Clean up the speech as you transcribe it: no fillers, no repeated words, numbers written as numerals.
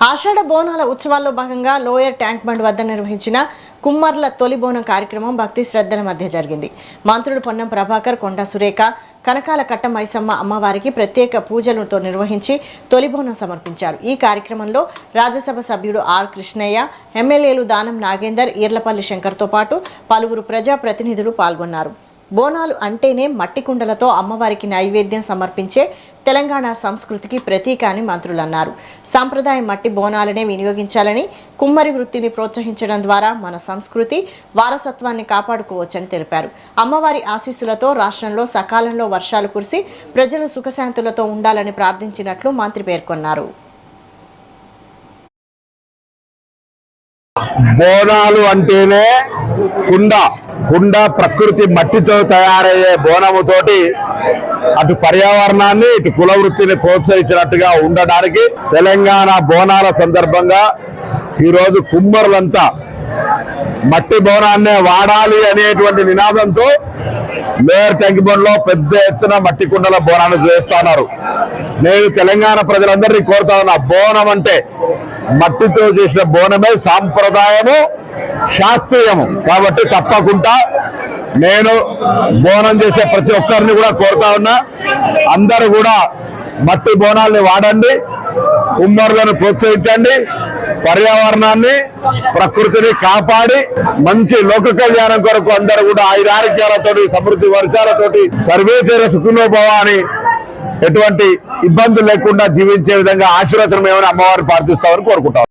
ఆషాఢ బోనాల ఉత్సవాల్లో భాగంగా లోయర్ ట్యాంక్ బండ్ వద్ద నిర్వహించిన కుమ్మర్ల తొలి బోనం కార్యక్రమం భక్తి శ్రద్ధల మధ్య జరిగింది. మంత్రులు పొన్నం ప్రభాకర్, కొండా సురేఖ, కనకాల కట్ట మైసమ్మ అమ్మవారికి ప్రత్యేక పూజలతో నిర్వహించి తొలి బోనం సమర్పించారు. ఈ కార్యక్రమంలో రాజ్యసభ సభ్యుడు ఆర్ కృష్ణయ్య, ఎమ్మెల్యేలు దానం నాగేందర్, ఈర్లపల్లి శంకర్తో పాటు పలువురు ప్రజా ప్రతినిధులు పాల్గొన్నారు. బోనాలు అంటేనే మట్టి కుండలతో అమ్మవారికి నైవేద్యం సమర్పించే తెలంగాణ సంస్కృతికి ప్రతీక అని మంత్రులు అన్నారు. సాంప్రదాయ మట్టి బోనాలనే వినియోగించాలని, కుమ్మరి వృత్తిని ప్రోత్సహించడం ద్వారా మన సంస్కృతి వారసత్వాన్ని కాపాడుకోవచ్చని తెలిపారు. అమ్మవారి ఆశీస్సులతో రాష్ట్రంలో సకాలంలో వర్షాలు కురిసి ప్రజలు సుఖశాంతులతో ఉండాలని ప్రార్థించినట్లు మంత్రి పేర్కొన్నారు. బోనాలు అంటేనే కుండ ప్రకృతి మట్టితో తయారయ్యే బోనముతోటి అటు పర్యావరణాన్ని ఇటు కుల వృత్తిని ప్రోత్సహించినట్టుగా ఉండడానికి తెలంగాణ బోనాల సందర్భంగా ఈరోజు కుమ్మరులంతా మట్టి బోనాన్నే వాడాలి అనేటువంటి నినాదంతో లోయర్ ట్యాంక్ బండ్లో పెద్ద ఎత్తున మట్టి కుండల బోనాన్ని చేస్తున్నారు. నేను తెలంగాణ ప్రజలందరినీ కోరుతా ఉన్నా, బోనం అంటే మట్టితో చేసిన బోనమే సాంప్రదాయము, శాస్త్రీయము. కాబట్టి తప్పకుండా నేను బోనం చేసే ప్రతి ఒక్కరిని కూడా కోరుతా ఉన్నా, అందరూ కూడా మట్టి బోనాల్ని వాడండి, కుమ్మరులను ప్రోత్సహించండి, పర్యావరణాన్ని ప్రకృతిని కాపాడి మంచి లోక కళ్యాణం కొరకు అందరూ కూడా ఆయురారోగ్యాలతోటి సమృద్ధి వర్షాలతోటి సర్వేచర సుఖినోభవ అని ఎటువంటి ఇబ్బందులు లేకుండా జీవించే విధంగా ఆశీర్వచనం ఏమైనా అమ్మవారిని ప్రార్థిస్తామని కోరుకుంటాం.